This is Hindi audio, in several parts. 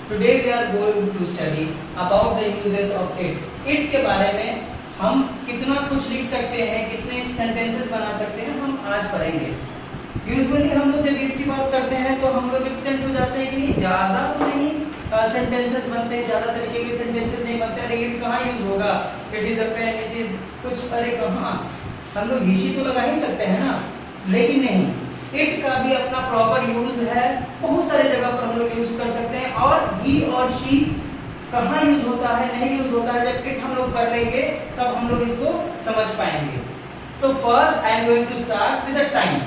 Today we are going to study about the uses of it. It के बारे में हम कितना कुछ लिख सकते हैं, कितने सेंटेंसेस बना सकते हैं, हम आज पढ़ेंगे। यूजुअली हम लोग जब इट की बात करते हैं तो हम लोग एक्सटेंड हो जाते हैं कि नहीं, ज्यादा तो नहीं सेंटेंसेस बनते हैं, ज्यादा तरीके के सेंटेंसेस नहीं बनते। अरे इट कहाँ यूज होगा, it is a pen, it is कुछ, अरे कहाँ, हम लोग ही तो लगा ही सकते हैं ना, लेकिन नहीं, इट का भी अपना प्रॉपर यूज है। बहुत सारे जगह पर हम लोग यूज कर सकते हैं। और ही और शी कहाँ यूज होता है, नहीं यूज होता है, जब इट हम लोग कर लेंगे तब हम लोग इसको समझ पाएंगे। So first I am going to start with the time.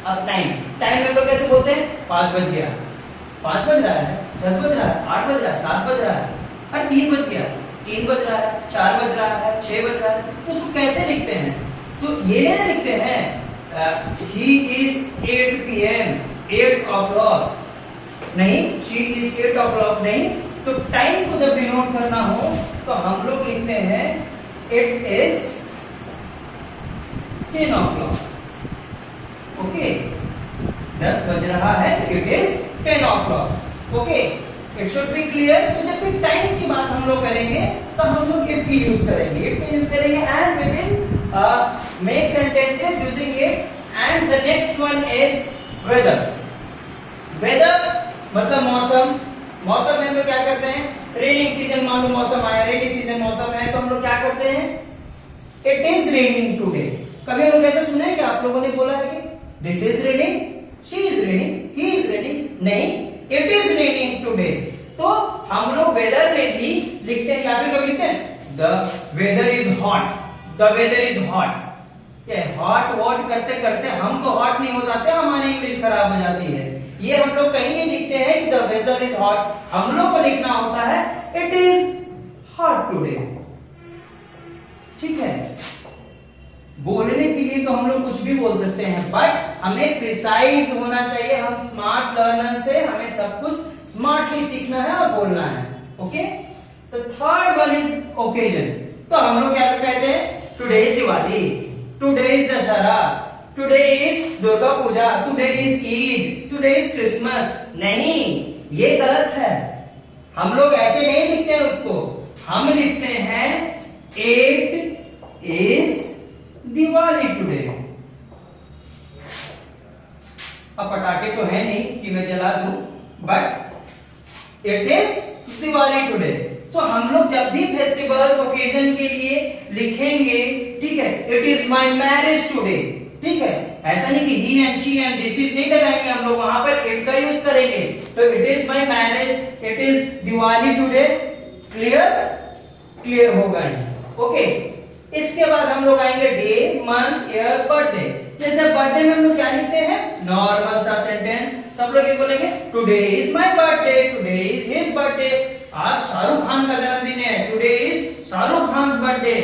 अब टाइम में लोग कैसे बोलते हैं, 5 बज गया, 5 बज रहा है, 10 बज रहा है, 8 बज रहा है, 7 बज रहा है, अरे 3 बज गया, 3 बज रहा है, 4 बज रहा है, 6 बज रहा है। तो उसको कैसे लिखते हैं, तो ये नहीं लिखते हैं he is 8 PM, 8 o'clock नहीं, she is 8 o'clock नहीं। तो टाइम को जब डिनोट करना हो तो हम लोग लिखते हैं it is 10 o'clock। ओके, 10 बज रहा है तो it is 10 o'clock। Okay, it should be clear. तो जब भी टाइम की बात हम लोग करेंगे तो हम लोग इट की यूज करेंगे, and we will make sentences using it। and the next one is weather। weather मतलब मौसम। मौसम में हम लोग क्या करते हैं, रेनिंग सीजन, मान लो मौसम आया, रेनी सीजन मौसम है, तो हम लोग क्या करते हैं, इट इज रेनिंग टुडे। कभी हम लोग ऐसा सुने हैं कि आप लोगों ने बोला है कि this is raining, she is raining, he is raining? नहीं, इट इज रेनिंग टुडे। तो हम लोग वेदर में भी लिखते हैं, या फिर कभी लिखते हैं the weather is hot, the weather is hot. Hot what करते करते हम तो हॉट नहीं हो जाते, हमारी इंग्लिश खराब हो जाती है। ये हम लोग कहीं नहीं लिखते हैं कि द वेदर इज हॉट, हम लोग को लिखना होता है इट इज हॉट टुडे। ठीक है, बोलने के लिए तो हम लोग कुछ भी बोल सकते हैं, बट हमें प्रिसाइज होना चाहिए। हम स्मार्ट लर्नर से हमें सब कुछ स्मार्टली सीखना है और बोलना है। ओके, तो थर्ड वन इज ओकेजन। तो हम लोग क्या कहते हैं, today is Diwali, today is Dussehra, today is Durga Puja, today is Eid, today is Christmas. नहीं, ये गलत है। हम लोग ऐसे नहीं लिखते हैं उसको, हम लिखते हैं इट इज दिवाली टुडे। अब पटाखे तो है नहीं कि मैं जला दूं, but it is Diwali today. तो हम लोग जब भी फेस्टिवल्स ओकेजन के लिए लिखेंगे, ठीक है, it is my marriage today, ठीक है, ऐसा नहीं कि he and she and this is नहीं लगाएंगे हम लोग, वहां पर इट का यूज करेंगे। तो it is my marriage, it is Diwali today. Clear होगा। ओके, इसके बाद हम लोग आएंगे डे, मंथ, ईयर, बर्थडे। जैसे बर्थडे में हम लोग क्या लिखते हैं, नॉर्मल सा सेंटेंस, सब लोग ये बोलेंगे today is my birthday, today is his birthday. आज शाहरुख खान का जन्मदिन है, today is Shahrukh Khan birthday.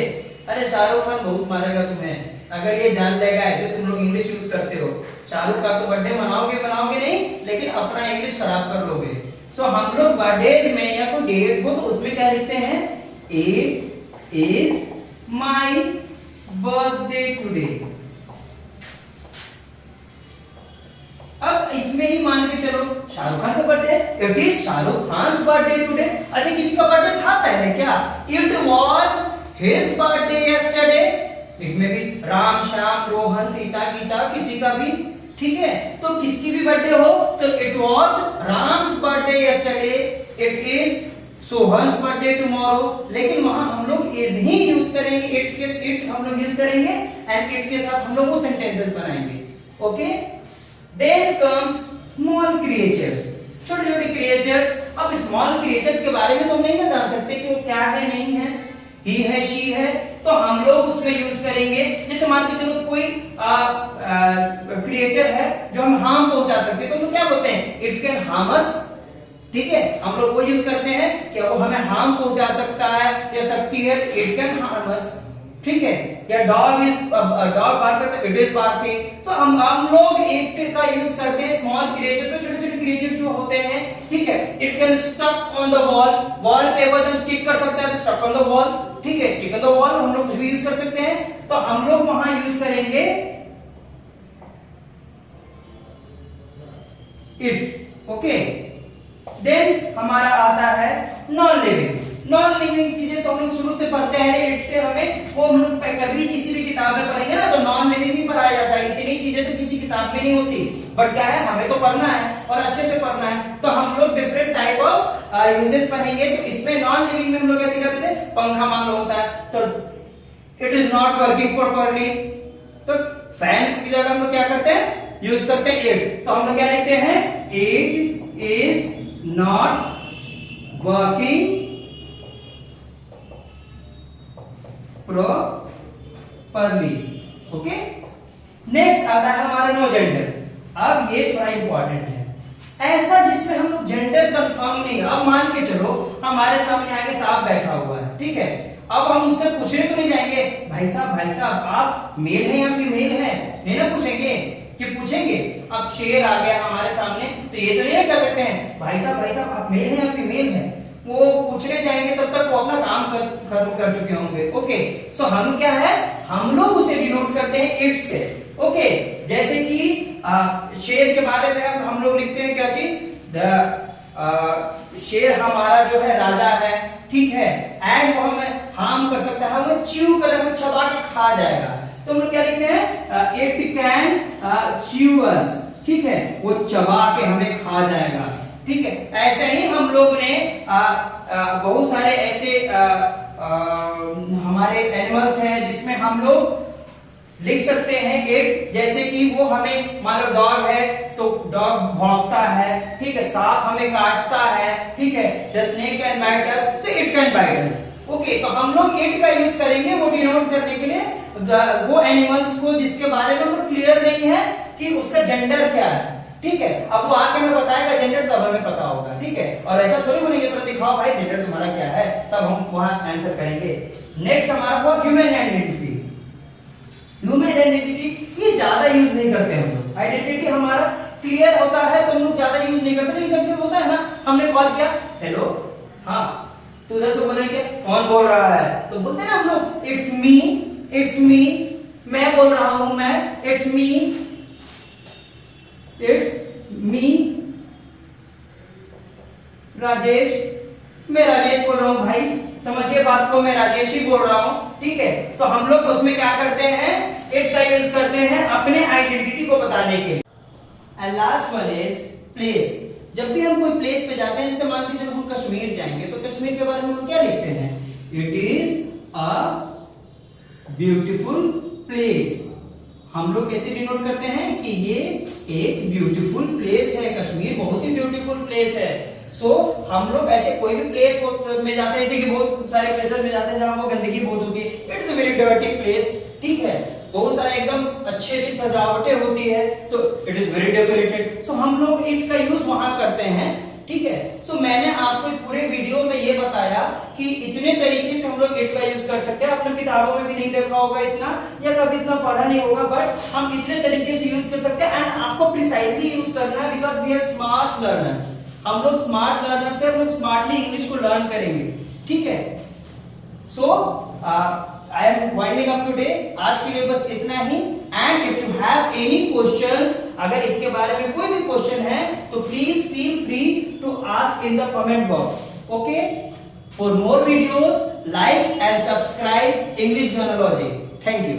अरे शाहरुख खान बहुत मारेगा तुम्हें अगर ये जान लेगा ऐसे तुम लोग इंग्लिश यूज करते हो। शाहरुख का तो बर्थडे मनाओगे नहीं, लेकिन अपना इंग्लिश खराब कर लोगे। सो हम लोग बर्थडे में या कोई डेट हो तो उसमें क्या लिखते हैं, it is my birthday today. अब इसमें ही मान के चलो शाहरुख खान का birthday, it is Shahrukh Khan birthday today. अच्छा, किसी का बर्थडे था पहले क्या, it was his birthday yesterday. इसमें भी राम, श्याम, रोहन, सीता, गीता, किसी का भी, ठीक है। तो किसकी भी बर्थडे हो तो it was Ram's birthday yesterday, it is Sohan's birthday tomorrow. लेकिन वहां हम लोग इज ही यूज करेंगे, इट हम लोग यूज करेंगे एंड इट के साथ हम लोग वो सेंटेंसेस बनाएंगे। Okay, then comes small creatures, छोटे छोटे क्रिएचर्स। अब स्मॉल क्रिएचर्स के बारे में तो हम नहीं ना जान सकते कि वो क्या है, नहीं है, ही है, शी है, तो हम लोग उसमें यूज करेंगे। जैसे मान के चलो कोई क्रिएचर है जो हम हार्म पहुंचा सकते हैं, तो हम क्या बोलते हैं, इट कैन हार्म अस। ठीक है, हम लोग वो यूज करते हैं कि वो हमें हार्म पहुंचा सकता है या सकती है, इट कैन हार्म अस। ठीक है, या डॉग बार्क करता है, इट इज बार्किंग। तो हम लोग इट का यूज करते हैं स्मॉल क्रिएचर्स में, छोटे छोटे क्रिएचर्स जो होते हैं। ठीक है, it can stuck on the wall, wall paper जब स्टिक कर सकता है तो स्टक ऑन द वॉल। ठीक है, स्टिक ऑन द वॉल हम लोग कुछ भी यूज कर सकते हैं, तो हम लोग वहां यूज करेंगे इट। ओके, देन हमारा आता है नॉन लिविंग। नॉन लिविंग चीजें तो हम लोग शुरू से पढ़ते हैं, इट से हमें वो हम लोग कभी किसी भी किताब में पढ़ेंगे ना तो नॉन लिविंग ही पढ़ाया जाता है। इतनी चीजें तो किसी किताब में नहीं होती, बट क्या है हमें तो पढ़ना है और अच्छे से पढ़ना है। तो हम लोग डिफरेंट टाइप ऑफ यूजेस पढ़ेंगे। तो इसमें नॉन लिविंग में हम लोग कैसे करते थे, पंखा मान लो होता है तो it is not working properly, तो फैन की जगह हम लोग क्या करते हैं, यूज करते हैं इट। तो हम लोग क्या लिखते हैं, it is not working properly. Okay, next आता है हमारा नो जेंडर। अब ये थोड़ा इंपॉर्टेंट है, ऐसा जिसमें हम लोग जेंडर कंफर्म नहीं। अब मान के चलो हमारे सामने आगे सांप बैठा हुआ है, ठीक है, अब हम उससे पूछने तो नहीं जाएंगे भाई साहब आप मेल हैं या फीमेल हैं, नहीं ना पूछेंगे कि पूछेंगे। अब शेर आ गया हमारे सामने तो ये तो नहीं कह सकते हैं भाई साहब आप मेल हैं या फीमेल हैं, वो पूछने जाएंगे तब तक वो अपना काम कर चुके होंगे। ओके, सो हम क्या है, हम लोग उसे डिनोट करते हैं इट से। ओके, जैसे कि शेर के बारे में हम लोग लिखते हैं क्या चीज, शेर हमारा जो है राजा है, ठीक है, एंड वो हमें हार्म कर सकता है, हमें च्यू कर, हमें चबा के खा जाएगा। तो हम लोग क्या लिखते हैं, इट कैन च्यू अस, ठीक है, वो चबा के हमें खा जाएगा, ठीक है। ऐसे ही हम लोग ने बहुत सारे ऐसे हमारे एनिमल्स हैं जिसमें हम लोग लिख सकते हैं इट, जैसे कि वो हमें, मान लो डॉग है तो डॉग भौंकता है, ठीक है, सांप हमें काटता है, ठीक है, द स्नेक कैन बाइट अस, तो it can bite us. Okay, तो हम लोग इट का यूज करेंगे वो डिनोट करने के लिए वो एनिमल्स को जिसके बारे में हमें क्लियर नहीं है कि उसका जेंडर क्या है, ठीक है। अब वो आके हमें बताएगा जेंडर, तब हमें पता होगा, ठीक है। और ऐसा थोड़ी बोलेंगे तो दिखाओ भाई जेंडर तुम्हारा क्या है, तब हम वहां आंसर करेंगे। नेक्स्ट हमारा हुआ ह्यूमन आइडेंटिटी। ह्यूमन आइडेंटिटी ये ज्यादा यूज नहीं करते हम लोग, आइडेंटिटी हमारा क्लियर होता है तो हम लोग ज्यादा यूज नहीं करते। लेकिन कभी होता है ना, हमने कॉल किया, हेलो, हाँ, तो उधर से बोल रहे हैं कौन बोल रहा है, तो बोलते हैं ना हम लोग इट्स मी, मैं बोल रहा हूं, मैं, इट्स मी राजेश, मैं राजेश बोल रहा हूं भाई, समझिए बात को, मैं राजेश ही बोल रहा हूं, ठीक है। तो हम लोग उसमें क्या करते हैं, इट का यूज करते हैं अपने आइडेंटिटी को बताने के लिए। And last one is place. जब भी हम कोई प्लेस पे जाते हैं, जैसे मान लीजिए हम कश्मीर जाएंगे तो कश्मीर के बारे में हम क्या लिखते हैं, it is a beautiful place. हम लोग कैसे डिनोट करते हैं कि ये एक ब्यूटीफुल प्लेस है, कश्मीर बहुत ही ब्यूटीफुल प्लेस है। सो हम लोग ऐसे कोई भी प्लेस में जाते हैं, जैसे कि बहुत सारे प्लेसेस में जाते हैं जहां वो गंदगी बहुत होती है, it's a very dirty place, ठीक है, बहुत सारा एकदम अच्छी अच्छी सजावटें होती है तो इट इज वेरी डेकोरेटेड। सो हम लोग इट का यूज वहां करते हैं, ठीक है। सो मैंने आपको पूरे वीडियो में ये बताया कि इतने तरीके से हम लोग इट का यूज कर सकते हैं। आपने किताबों में भी नहीं देखा होगा इतना, या कभी इतना पढ़ा नहीं होगा, बट हम इतने तरीके से यूज कर सकते हैं। एंड आपको प्रिसाइजली यूज करना है, because we are smart learners. हम लोग स्मार्ट लर्नर्स हैं, हम लोग स्मार्टली इंग्लिश को लर्न करेंगे, ठीक है। So I am winding up today, आज के लिए बस इतना ही। And if you have any questions, अगर इसके बारे में कोई भी क्वेश्चन है तो please feel free to ask in the comment box. Okay, for more videos like and subscribe English गानोलॉजी। Thank you.